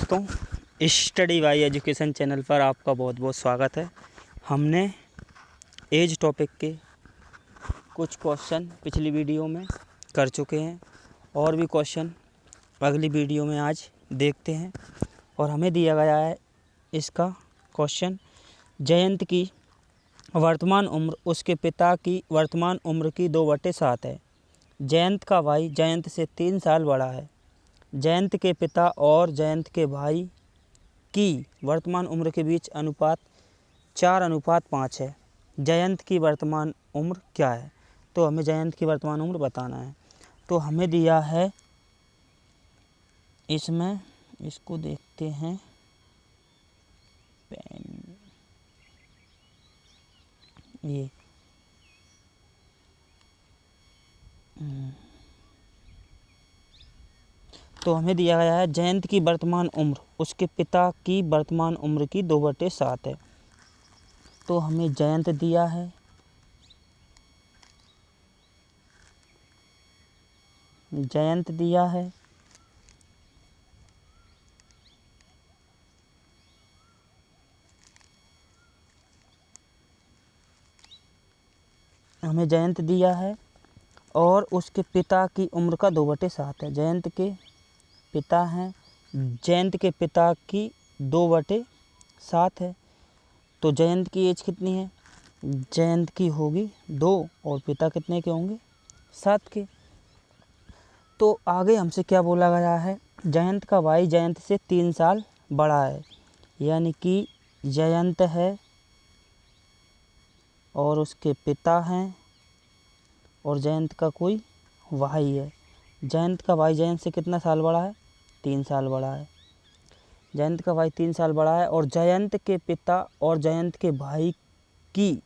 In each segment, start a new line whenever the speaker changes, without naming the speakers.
दोस्तों, study bye education channel पर आपका बहुत बहुत स्वागत है। हमने एज टॉपिक के कुछ क्वेश्चन पिछली वीडियो में कर चुके हैं और भी क्वेश्चन अगली वीडियो में आज देखते हैं। और हमें दिया गया है इसका क्वेश्चन, जयंत की वर्तमान उम्र उसके पिता की वर्तमान उम्र की 2/7 है। जयंत का भाई जयंत से 3 साल बड़ा है। जयंत के पिता और जयंत के भाई की वर्तमान उम्र के बीच अनुपात 4:5 है। जयंत की वर्तमान उम्र क्या है? तो हमें जयंत की वर्तमान उम्र बताना है। तो हमें दिया है इसमें, इसको देखते हैं, पेन ये तो हमें दिया गया है जयंत की वर्तमान उम्र उसके पिता की वर्तमान उम्र की 2/7 है। तो हमें जयंत दिया है, जयंत दिया है, हमें जयंत दिया है और उसके पिता की उम्र का 2/7 है। जयंत के पिता हैं, जयंत के पिता की 2/7 है। तो जयंत की एज कितनी है? जयंत की होगी 2 और पिता कितने के होंगे? 7 के। तो आगे हमसे क्या बोला गया है? जयंत का भाई जयंत से 3 साल बड़ा है, यानी कि जयंत है और उसके पिता हैं और जयंत का कोई भाई है। जयंत का भाई जयंत से कितना साल बड़ा है? 3 साल बड़ा है। जयंत का भाई 3 साल बड़ा है और जयंत के पिता और जयंत के भाई की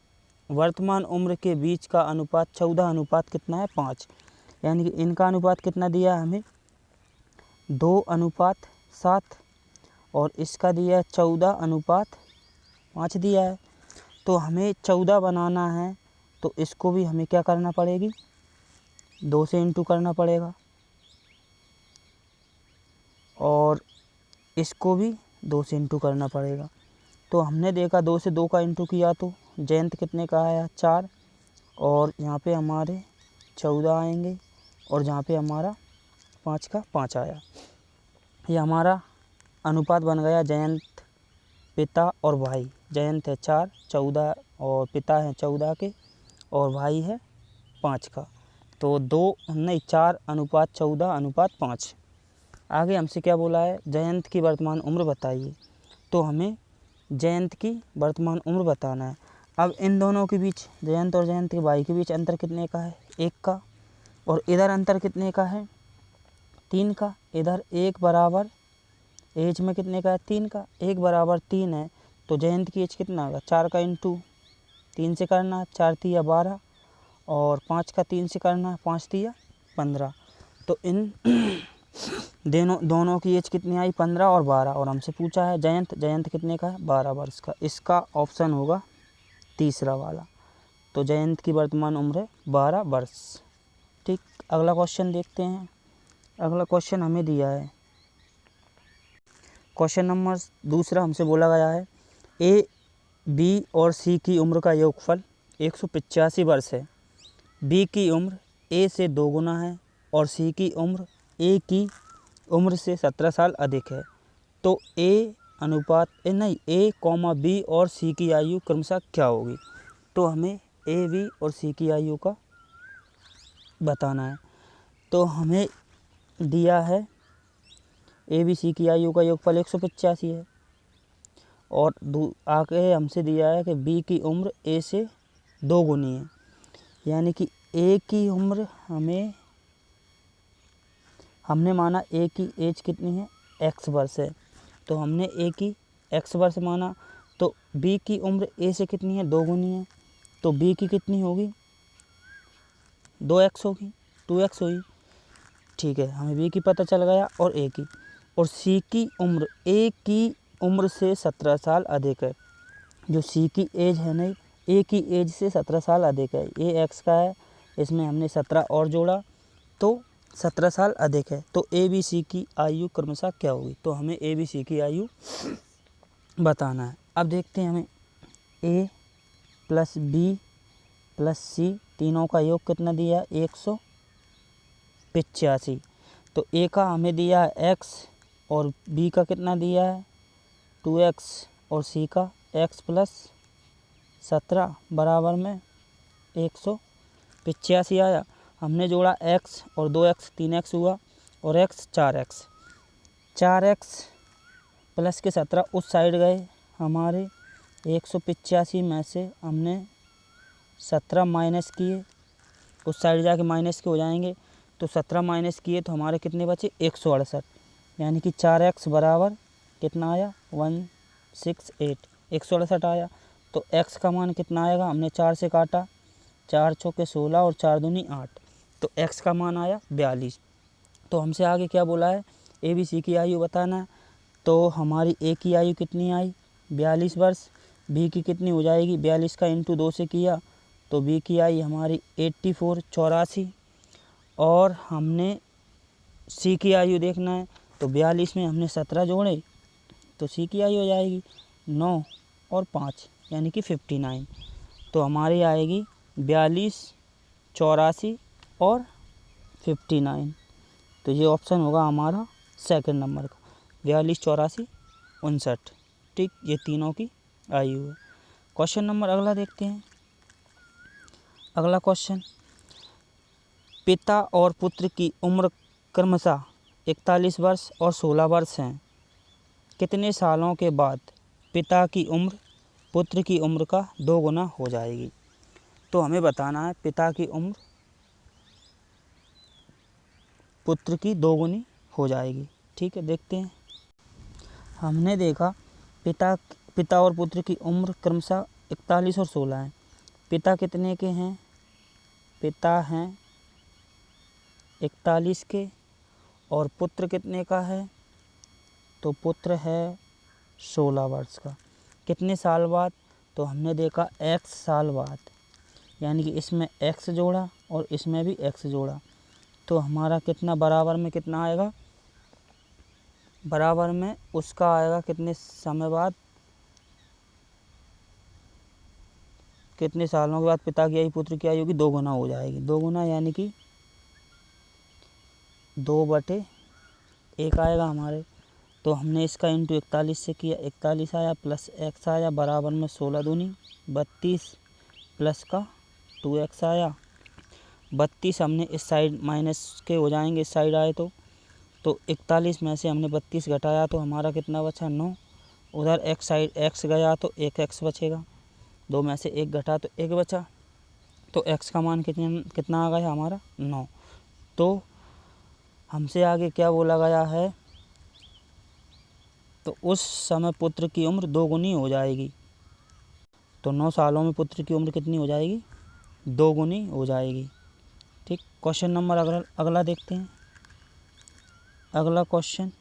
वर्तमान उम्र के बीच का अनुपात 14 कितना है? 5। यानी कि इनका अनुपात कितना दिया है हमें? 2:7 और इसका दिया है 14:5 दिया है। तो हमें 14 बनाना है तो इसको भी हमें क्या करना पड़ेगी? 2 से इंटू करना पड़ेगा और इसको भी 2 से इंटू करना पड़ेगा। तो हमने देखा 2 से 2 का इंटू किया तो जयंत कितने का आया? 4 और यहाँ पे हमारे 14 आएंगे और जहाँ पे हमारा 5 का 5 आया। ये हमारा अनुपात बन गया जयंत, पिता और भाई। जयंत है 4, 14 और पिता है 14 के और भाई है 5 का। तो 4:14:5। आगे हमसे क्या बोला है? जयंत की वर्तमान उम्र बताइए। तो हमें जयंत की वर्तमान उम्र बताना है। अब इन दोनों के बीच, जयंत और जयंत के भाई के बीच अंतर कितने का है? 1 का। और इधर अंतर कितने का है? 3 का। इधर 1 बराबर एज में कितने का है? 3 का। 1 बराबर 3 है तो जयंत की एज कितना होगा? 4 का इंटू 3 से करना, 4 तिया 12 और 5 का 3 से करना, 5 तिया 15। तो इन दोनों की एज कितनी आई? 15 और 12। और हमसे पूछा है जयंत कितने का है? 12 वर्ष का। इसका ऑप्शन होगा तीसरा वाला। तो जयंत की वर्तमान उम्र है 12 वर्ष। ठीक, अगला क्वेश्चन देखते हैं। अगला क्वेश्चन हमें दिया है, क्वेश्चन नंबर 2 हमसे बोला गया है ए, बी और सी की उम्र का योगफल 185 वर्ष है। बी की उम्र ए से 2 गुना है और सी की उम्र ए की उम्र से 17 साल अधिक है। तो ए बी और सी की आयु क्रमशः क्या होगी? तो हमें ए, बी और सी की आयु का बताना है। तो हमें दिया है ए, बी, सी की आयु का योगफल 185 है और आगे हमसे दिया है कि बी की उम्र ए से 2 गुनी है। यानी कि ए की उम्र हमने माना ए की एज कितनी है? x वर्ष है। तो हमने ए की x वर्ष माना। तो बी की उम्र ए से कितनी है? 2 गुनी है। तो बी की कितनी होगी? 2x होगी, 2x होगी। ठीक है, हमें बी की पता चल गया और ए की। और सी की उम्र ए की उम्र से 17 साल अधिक है। जो सी की एज है नहीं, ए की एज से 17 साल अधिक है। ए x का है, इसमें हमने 17 और जोड़ा तो 17 साल अधिक है तो ए बी सी की आयु क्रमशः क्या होगी। तो हमें ए बी सी की आयु बताना है। अब देखते हैं हमें ए प्लस बी प्लस सी तीनों का योग कितना दिया है 185। तो ए का हमें दिया है एक्स और बी का कितना दिया है 2x और सी का x प्लस 17 बराबर में 185 आया। हमने जोड़ा x और 2x 3x हुआ और x 4x प्लस के 17 उस साइड गए हमारे 185 में से हमने 17 माइनस किए, उस साइड जाके माइनस के हो जाएंगे तो 17 माइनस किए तो हमारे कितने बचे 168, यानी कि 4x बराबर कितना आया 168 168 आया। तो x का मान कितना आएगा, हमने 4 से काटा, 4 चौके 16 और 4 दूनी 8, तो x का मान आया 42। तो हमसे आगे क्या बोला है ए बी सी की आयु बताना है। तो हमारी ए की आयु कितनी आई 42 वर्ष, बी की कितनी हो जाएगी 42 का इंटू 2 से किया तो बी की आई हमारी 84 84। और हमने सी की आयु देखना है तो 42 में हमने 17 जोड़े तो सी की आयु हो जाएगी 9 और 5 यानी कि 59। तो हमारी आएगी 42 84 और 59। तो ये ऑप्शन होगा हमारा सेकंड नंबर का 42 84 59। ठीक, ये तीनों की आयु है। क्वेश्चन नंबर अगला देखते हैं। अगला क्वेश्चन, पिता और पुत्र की उम्र क्रमशः 41 वर्ष और 16 वर्ष हैं। कितने सालों के बाद पिता की उम्र पुत्र की उम्र का 2 गुना हो जाएगी। तो हमें बताना है पिता की उम्र पुत्र की 2 गुनी हो जाएगी। ठीक है, देखते हैं। हमने देखा पिता और पुत्र की उम्र क्रमशः 41 और 16 है। पिता कितने के हैं, पिता हैं 41 के और पुत्र कितने का है, तो पुत्र है 16 वर्ष का। कितने साल बाद, तो हमने देखा x साल बाद, यानी कि इसमें x जोड़ा और इसमें भी x जोड़ा तो हमारा कितना बराबर में कितना आएगा, बराबर में उसका आएगा कितने समय बाद, कितने सालों के बाद पिता की आयु पुत्र की आयु की 2 गुना हो जाएगी। 2 गुना यानी कि 2/1 आएगा हमारे। तो हमने इसका इंटू 41 से किया, 41 आया प्लस x आया बराबर में 16 दूनी 32 प्लस का 2x आया। 32 हमने इस साइड माइनस के हो जाएंगे, इस साइड आए तो 41 में से हमने 32 घटाया तो हमारा कितना बचा 9। उधर x साइड x गया तो 1x बचेगा, 2 में से 1 घटा तो 1 बचा। तो x का मान कितना आ गया हमारा 9। तो हमसे आगे क्या बोला गया है, तो उस समय पुत्र की उम्र 2 गुनी हो जाएगी। तो 9 सालों में पुत्र की उम्र कितनी हो जाएगी, 2 गुनी हो जाएगी। ठीक, क्वेश्चन नंबर अगला देखते हैं। अगला क्वेश्चन,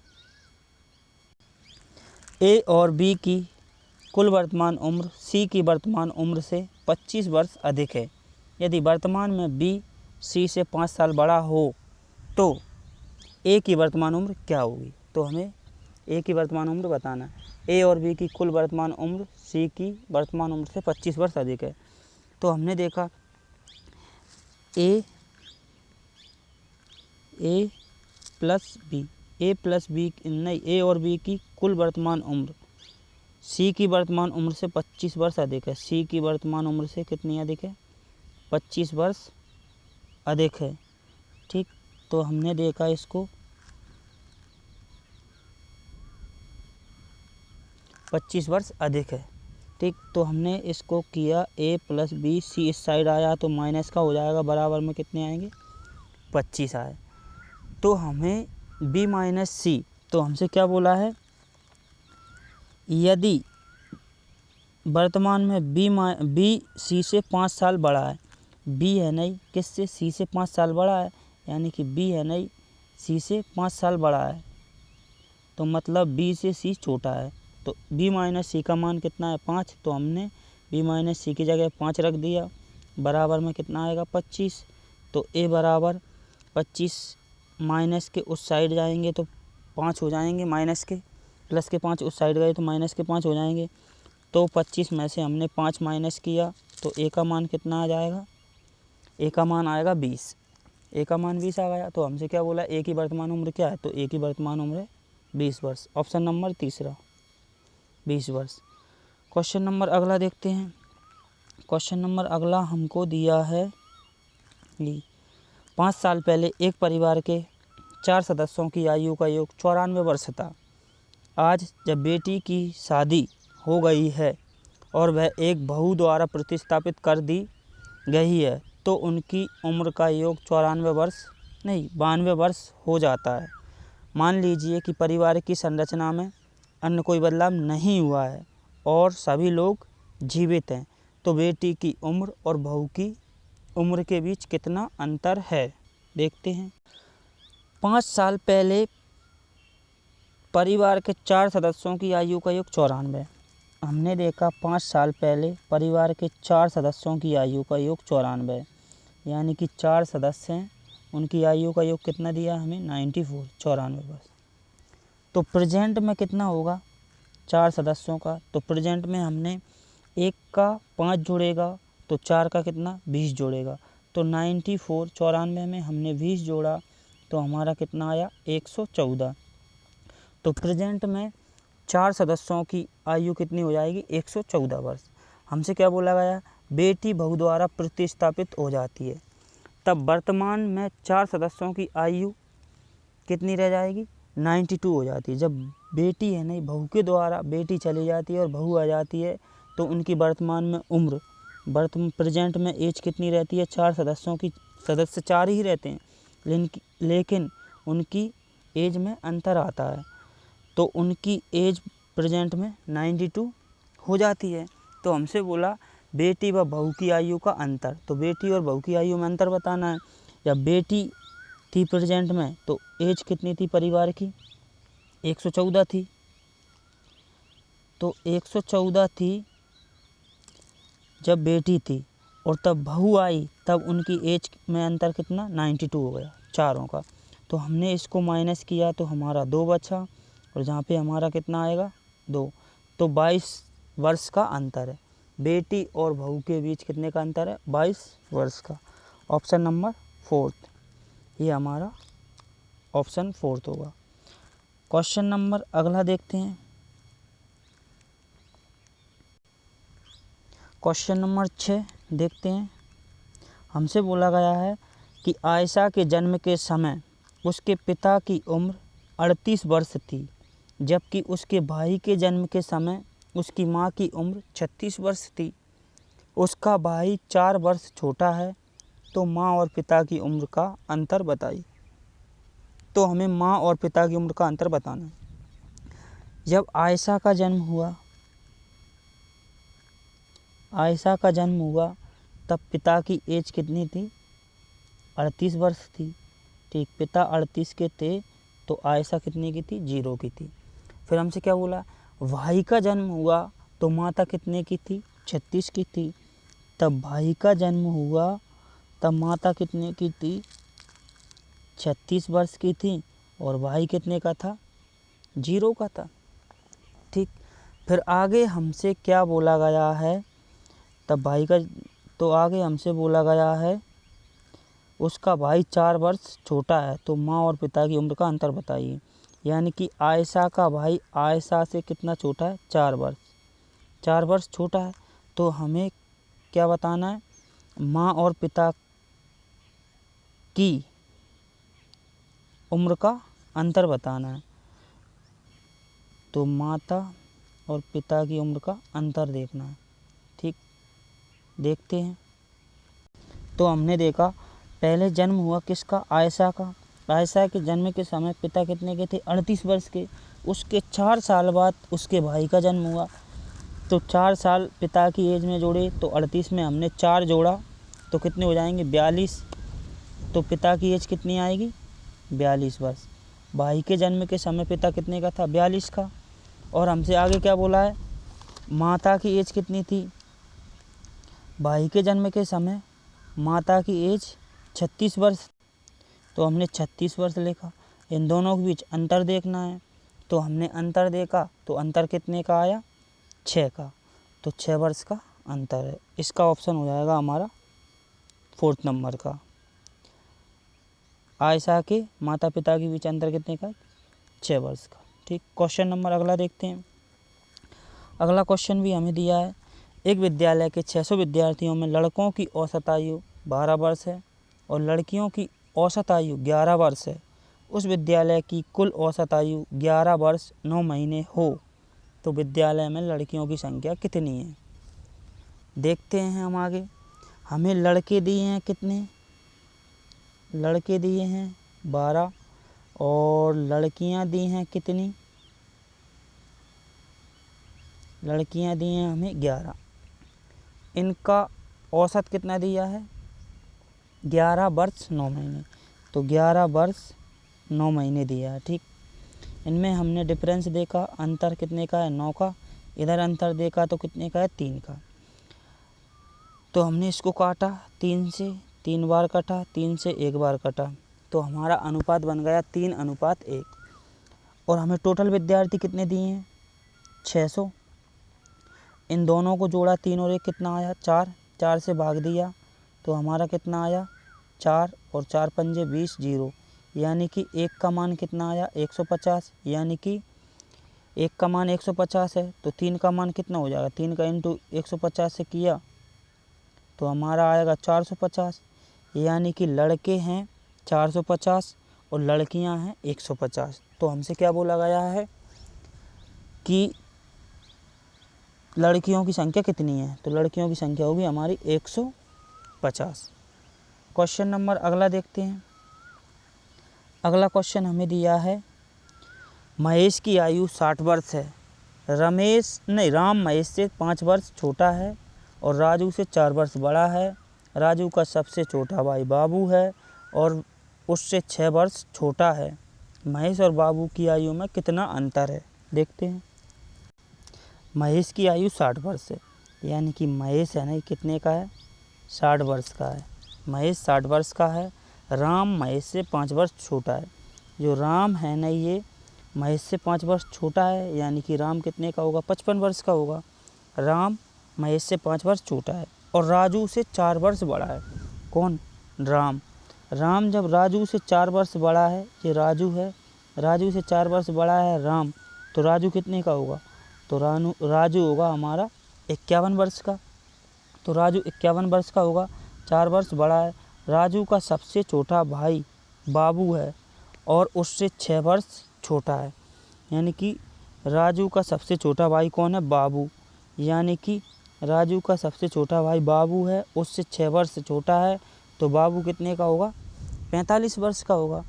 ए और बी की कुल वर्तमान उम्र सी की वर्तमान उम्र से 25 वर्ष अधिक है। यदि वर्तमान में बी सी से 5 साल बड़ा हो तो ए की वर्तमान उम्र क्या होगी। तो हमें ए की वर्तमान उम्र बताना है। ए और बी की कुल वर्तमान उम्र सी की वर्तमान उम्र से 25 वर्ष अधिक है। तो हमने देखा ए प्लस बी नहीं, ए और बी की कुल वर्तमान उम्र सी की वर्तमान उम्र से 25 वर्ष अधिक है। सी की वर्तमान उम्र से कितनी अधिक है, 25 वर्ष अधिक है। ठीक, तो हमने देखा इसको 25 वर्ष अधिक है। ठीक, तो हमने इसको किया ए प्लस बी, सी इस साइड आया तो माइनस का हो जाएगा, बराबर में कितने आएंगे 25 आए। तो हमें बी माइनस सी, तो हमसे क्या बोला है, यदि वर्तमान में बी सी से 5 साल बड़ा है, बी है नहीं किससे, सी से 5 साल बड़ा है, यानी कि बी है नहीं सी से 5 साल बड़ा है, तो मतलब बी से सी छोटा है। तो बी माइनस सी का मान कितना है 5, तो हमने बी माइनस सी की जगह 5 रख दिया, बराबर में कितना आएगा 25। तो ए बराबर 25 माइनस के उस साइड जाएंगे तो 5 हो जाएंगे, माइनस के, प्लस के 5 उस साइड गए तो माइनस के 5 हो जाएंगे। तो 25 में से हमने 5 माइनस किया तो ए का मान कितना आ जाएगा, ए का मान आएगा 20। ए का मान 20 आ गया। तो हमसे क्या बोला, ए की वर्तमान उम्र क्या है, तो ए की वर्तमान उम्र है 20 वर्ष। ऑप्शन नंबर तीसरा 20 वर्ष। क्वेश्चन नंबर अगला देखते हैं। क्वेश्चन नंबर अगला हमको दिया है 5 साल पहले एक परिवार के 4 सदस्यों की आयु का योग 94 वर्ष था। आज जब बेटी की शादी हो गई है और वह एक बहू द्वारा प्रतिस्थापित कर दी गई है तो उनकी उम्र का योग 92 वर्ष हो जाता है। मान लीजिए कि परिवार की संरचना में अन्य कोई बदलाव नहीं हुआ है और सभी लोग जीवित हैं, तो बेटी की उम्र और बहू की उम्र के बीच कितना अंतर है, देखते हैं। 5 साल पहले परिवार के 4 सदस्यों की आयु का योग 94। हमने देखा 5 साल पहले परिवार के 4 सदस्यों की आयु का योग 94, यानी कि 4 सदस्य हैं, उनकी आयु का योग कितना दिया हमें 94, 94 वर्ष। तो प्रेजेंट में कितना होगा 4 सदस्यों का, तो प्रेजेंट में हमने 1 का 5 जोड़ेगा तो 4 का कितना 20 जोड़ेगा, तो 94 94 में हमने 20 जोड़ा तो हमारा कितना आया 114। तो प्रेजेंट में 4 सदस्यों की आयु कितनी हो जाएगी 114 वर्ष। हमसे क्या बोला गया, बेटी बहू द्वारा प्रतिस्थापित हो जाती है, तब वर्तमान में 4 सदस्यों की आयु कितनी रह जाएगी 92 हो जाती है। जब बेटी है नहीं, बहू के द्वारा बेटी चली जाती है और बहू आ जाती है तो उनकी वर्तमान में उम्र, प्रेजेंट में एज कितनी रहती है, 4 सदस्यों की, सदस्य 4 ही रहते हैं लेकिन उनकी एज में अंतर आता है, तो उनकी एज प्रेजेंट में 92 हो जाती है। तो हमसे बोला बेटी व बहू की आयु का अंतर, तो बेटी और बहू की आयु में अंतर बताना है। जब बेटी थी प्रेजेंट में तो एज कितनी थी परिवार की 114 थी, तो 114 थी जब बेटी थी, और तब बहू आई तब उनकी एज में अंतर कितना 92 हो गया चारों का। तो हमने इसको माइनस किया तो हमारा 2 बचा, और जहाँ पे हमारा कितना आएगा 2, तो 22 वर्ष का अंतर है। बेटी और बहू के बीच कितने का अंतर है 22 वर्ष का। ऑप्शन नंबर 4, ये हमारा ऑप्शन 4 होगा। क्वेश्चन नंबर अगला देखते हैं। क्वेश्चन नंबर 6 देखते हैं। हमसे बोला गया है कि आयशा के जन्म के समय उसके पिता की उम्र 38 वर्ष थी, जबकि उसके भाई के जन्म के समय उसकी माँ की उम्र 36 वर्ष थी। उसका भाई 4 वर्ष छोटा है, तो माँ और पिता की उम्र का अंतर बताइए। तो हमें माँ और पिता की उम्र का अंतर बताना है। जब आयशा का जन्म हुआ तब पिता की एज कितनी थी 38 वर्ष थी, ठीक, पिता 38 के थे तो आयशा कितनी की थी 0 की थी। फिर हमसे क्या बोला, भाई का जन्म हुआ तो माता कितने की थी 36 की थी, तब भाई का जन्म हुआ तब माता कितने की थी 36 वर्ष की थी, और भाई कितने का था 0 का था, ठीक। फिर आगे हमसे क्या बोला गया है, तब भाई का, तो आगे हमसे बोला गया है उसका भाई 4 वर्ष छोटा है, तो माँ और पिता की उम्र का अंतर बताइए। यानी कि आयशा का भाई आयशा से कितना छोटा है 4 वर्ष, 4 वर्ष छोटा है, तो हमें क्या बताना है, माँ और पिता की उम्र का अंतर बताना है। तो माता और पिता की उम्र का अंतर देखना है, ठीक, देखते हैं। तो हमने देखा पहले जन्म हुआ किसका, आयशा का। आयशा के जन्म के समय पिता कितने के थे 38 वर्ष के। उसके 4 साल बाद उसके भाई का जन्म हुआ, तो 4 साल पिता की एज में जोड़े तो 38 में हमने 4 जोड़ा तो कितने हो जाएंगे 42, तो पिता की एज कितनी आएगी 42 वर्ष। भाई के जन्म के समय पिता कितने का था 42 का। और हमसे आगे क्या बोला है, माता की एज कितनी थी, भाई के जन्म के समय माता की एज 36 वर्ष, तो हमने 36 वर्ष लिखा। इन दोनों के बीच अंतर देखना है, तो हमने अंतर देखा, तो अंतर कितने का आया? 6 का। तो 6 वर्ष का अंतर है। इसका ऑप्शन हो जाएगा हमारा 4th नंबर का। आयशा के माता पिता के बीच अंतर कितने का? 6 वर्ष का। ठीक, क्वेश्चन नंबर अगला देखते हैं। अगला क्वेश्चन भी हमें दिया है, एक विद्यालय के 600 विद्यार्थियों में लड़कों की औसत आयु 12 वर्ष है और लड़कियों की औसत आयु 11 वर्ष है। उस विद्यालय की कुल औसत आयु 11 वर्ष 9 महीने हो तो विद्यालय में लड़कियों की संख्या कितनी है? देखते हैं हम आगे। हमें लड़के दिए हैं कितने? लड़के दिए हैं 12 और लड़कियां दी हैं कितनी? लड़कियां दी हैं हमें 11। इनका औसत कितना दिया है? 11 वर्ष 9 महीने। तो 11 वर्ष 9 महीने दिया है। ठीक, इनमें हमने डिफरेंस देखा, अंतर कितने का है? 9 का। इधर अंतर देखा तो कितने का है? 3 का। तो हमने इसको काटा 3 से, 3 बार कटा, 3 से 1 बार कटा, तो हमारा अनुपात बन गया 3:1। और हमें टोटल विद्यार्थी कितने दिए हैं? 600। इन दोनों को जोड़ा 3 और 1 कितना आया? 4। 4 से भाग दिया तो हमारा कितना आया? 4 और 4 पंजे 20, 0। यानी कि 1 का मान कितना आया? 150। यानी कि 1 का मान 150 है तो 3 का मान कितना हो जाएगा? 3 का इंटू 150 से किया तो हमारा आएगा 450। यानी कि लड़के हैं 450 और लड़कियां हैं 150। तो हमसे क्या बोला गया है कि लड़कियों की संख्या कितनी है? तो लड़कियों की संख्या होगी हमारी 150। क्वेश्चन नंबर अगला देखते हैं। अगला क्वेश्चन हमें दिया है, महेश की आयु 60 वर्ष है। राम महेश से 5 वर्ष छोटा है और राजू से 4 वर्ष बड़ा है। राजू का सबसे छोटा भाई बाबू है और उससे 6 वर्ष छोटा है। महेश और बाबू की आयु में कितना अंतर है? देखते हैं। महेश की आयु 60 वर्ष है, यानी कि महेश है ना, कितने का है? 60 वर्ष का है। महेश 60 वर्ष का है। राम महेश से 5 वर्ष छोटा है। जो राम है ना, ये महेश से 5 वर्ष छोटा है, यानी कि राम कितने का होगा? 55 वर्ष का होगा। राम महेश से 5 वर्ष छोटा है और राजू से 4 वर्ष बड़ा है। कौन? राम। राम जब राजू से 4 वर्ष बड़ा है, ये राजू है, राजू से 4 वर्ष बड़ा है राम, तो राजू कितने का होगा? तो राजू होगा हमारा 51 वर्ष का। तो राजू 51 वर्ष का होगा, 4 वर्ष बड़ा है। राजू का सबसे छोटा भाई बाबू है और उससे 6 वर्ष छोटा है। यानी कि राजू का सबसे छोटा भाई कौन है? बाबू। यानी कि राजू का सबसे छोटा भाई बाबू है, उससे 6 वर्ष छोटा है, तो बाबू कितने का होगा? 45 वर्ष का होगा।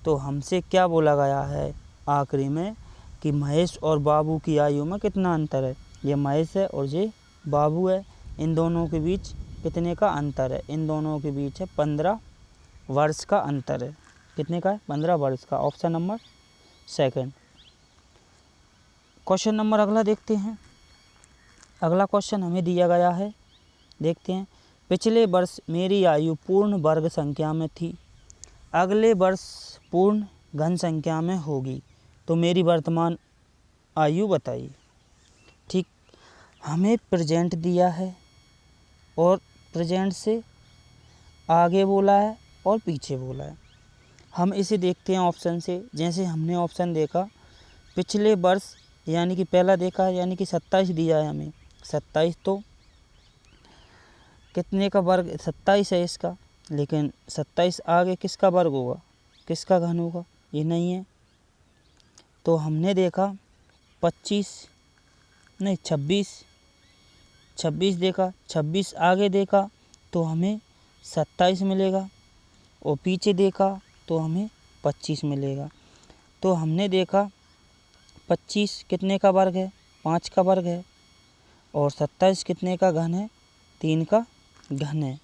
तो हमसे क्या बोला गया है आखिरी में कि महेश और बाबू की आयु में कितना अंतर है? ये महेश है और ये बाबू है। इन दोनों के बीच कितने का अंतर है? इन दोनों के बीच है 15 वर्ष का अंतर है। कितने का है? 15 वर्ष का। Option number 2। क्वेश्चन नंबर अगला देखते हैं। अगला क्वेश्चन हमें दिया गया है, देखते हैं। पिछले वर्ष मेरी आयु पूर्ण वर्ग संख्या में थी, अगले वर्ष पूर्ण घन संख्या में होगी, तो मेरी वर्तमान आयु बताइए। ठीक, हमें प्रेजेंट दिया है और प्रेजेंट से आगे बोला है और पीछे बोला है। हम इसे देखते हैं ऑप्शन से। जैसे हमने ऑप्शन देखा पिछले वर्ष, यानी कि पहला देखा है, यानी कि 27 दिया है हमें। 27 तो कितने का वर्ग? 27 है इसका, लेकिन 27 आगे किसका वर्ग होगा? किसका घन होगा? ये नहीं है। तो हमने देखा 26 देखा, 26 आगे देखा तो हमें 27 मिलेगा और पीछे देखा तो हमें 25 मिलेगा। तो हमने देखा 25 कितने का वर्ग है? 5 का वर्ग है और 27 कितने का घन है? 3 का घन है।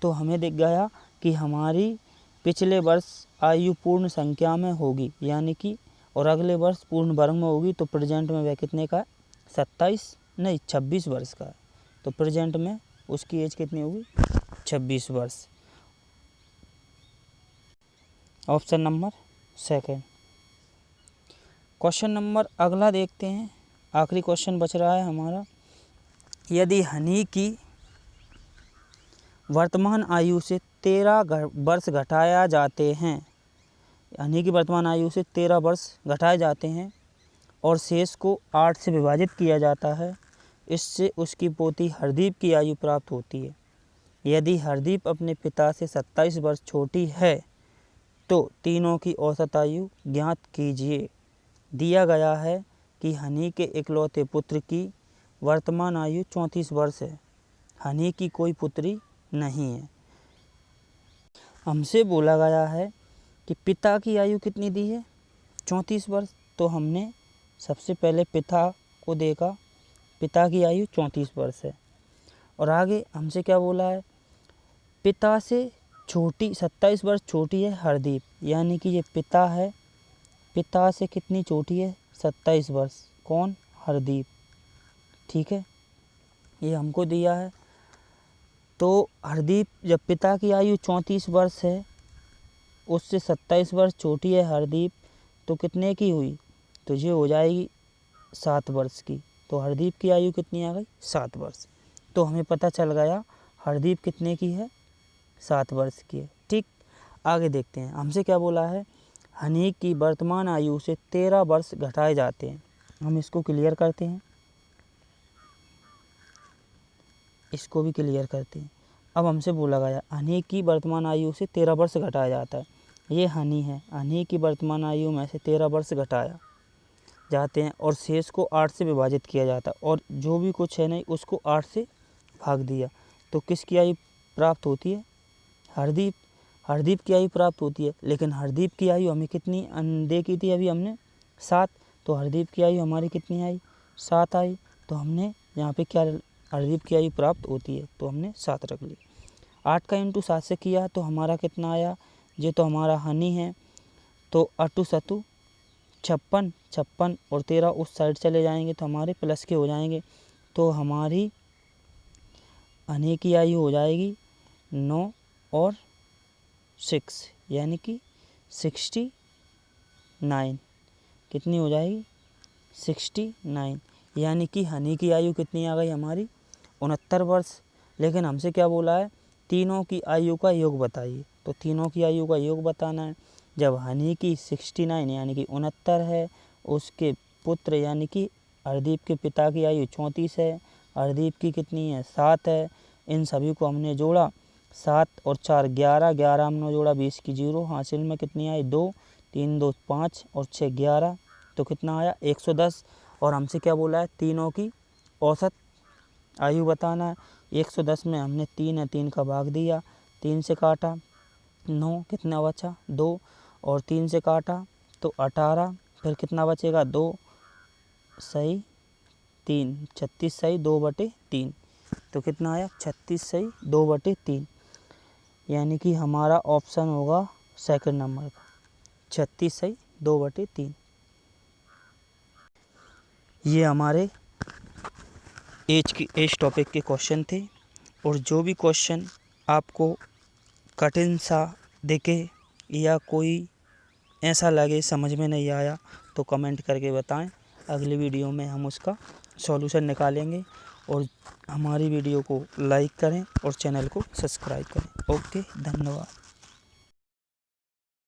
तो हमें दिख गया कि हमारी पिछले वर्ष आयु पूर्ण संख्या में होगी, यानी कि और अगले वर्ष पूर्ण वर्ग में होगी, तो प्रेजेंट में वह कितने का है? 26 वर्ष का है। तो प्रेजेंट में उसकी एज कितनी होगी? 26 वर्ष। Option number second. Question number अगला देखते हैं, आखिरी क्वेश्चन बच रहा है हमारा। यदि हनी की वर्तमान आयु से 13 वर्ष घटाया जाते हैं, हनी की वर्तमान आयु से 13 वर्ष घटाए जाते हैं और शेष को 8 से विभाजित किया जाता है, इससे उसकी पोती हरदीप की आयु प्राप्त होती है। यदि हरदीप अपने पिता से 27 वर्ष छोटी है तो तीनों की औसत आयु ज्ञात कीजिए। दिया गया है कि हनी के इकलौते पुत्र की वर्तमान आयु 34 वर्ष है, हनी की कोई पुत्री नहीं है। हमसे बोला गया है कि पिता की आयु कितनी दी है, 34 वर्ष। तो हमने सबसे पहले पिता को देखा, पिता की आयु 34 वर्ष है। और आगे हमसे क्या बोला है, पिता से छोटी 27 वर्ष छोटी है हरदीप, यानी कि ये पिता है, पिता से कितनी छोटी है, 27 वर्ष। कौन, हरदीप। ठीक है, ये हमको दिया है। तो हरदीप, जब पिता की आयु 34 वर्ष है, उससे 27 वर्ष छोटी है हरदीप, तो कितने की हुई, तो ये हो जाएगी 7 वर्ष की। तो हरदीप की आयु कितनी आ गई, 7 वर्ष। तो हमें पता चल गया हरदीप कितने की है, 7 वर्ष की है। ठीक, आगे देखते हैं। हमसे क्या बोला है, हनी की वर्तमान आयु से 13 वर्ष घटाए जाते हैं। हम इसको क्लियर करते हैं, इसको भी क्लियर करते हैं। अब हमसे बोला गया हनी की वर्तमान आयु से 13 वर्ष घटाया जाता है। ये हनी है, हनी की वर्तमान आयु में से 13 वर्ष घटाया जाते हैं और शेष को 8 से विभाजित किया जाता है, और जो भी कुछ है नहीं उसको 8 से भाग दिया, तो किसकी आयु प्राप्त होती है, हरदीप। हरदीप की आयु प्राप्त होती है। लेकिन हरदीप की आयु हमें कितनी देखी थी अभी हमने, 7। तो हरदीप की आयु हमारी कितनी आई, 7 आई। तो हमने यहाँ पे क्या, हरदीप की आयु प्राप्त होती है, तो हमने 7 रख ली। 8 का इंटू 7 से किया तो हमारा कितना आया, ये तो हमारा हनी है, तो 8 सतु 56, 56 और 13 उस साइड चले जाएंगे तो हमारे प्लस के हो जाएंगे। तो हमारी हनी की आयु हो जाएगी 9 और 6, यानी कि 69। कितनी हो जाएगी, 69। यानी कि हनी की आयु कितनी आ गई हमारी, 69 वर्ष। लेकिन हमसे क्या बोला है, तीनों की आयु का योग बताइए। तो तीनों की आयु का योग बताना है। जब हनी की 69 यानी कि 69 है, उसके पुत्र यानी कि हरदीप के पिता की आयु 34 है, हरदीप की कितनी है, 7 है, इन सभी को हमने जोड़ा, 7 और 4 11, 11 हमने जोड़ा 20 की 0, हासिल में कितनी आई 2, 3 2 5 और 6 11, तो कितना आया 110। और हमसे क्या बोला है, तीनों की औसत आयु बताना है। 110 में हमने 3 है, 3 का भाग दिया, 3 से काटा 9, कितना बचा 2, और 3 से काटा तो 18, फिर कितना बचेगा 2 सही 3, 36 सही 2/3, तो कितना आया 36 सही 2/3, यानी कि हमारा ऑप्शन होगा सेकंड नंबर का, 36 सही 2/3। ये हमारे एज टॉपिक के क्वेश्चन थे। और जो भी क्वेश्चन आपको कठिन सा दिखे या कोई ऐसा लगे समझ में नहीं आया तो कमेंट करके बताएं, अगली वीडियो में हम उसका सॉल्यूशन निकालेंगे। और हमारी वीडियो को लाइक करें और चैनल को सब्सक्राइब करें। ओके, धन्यवाद।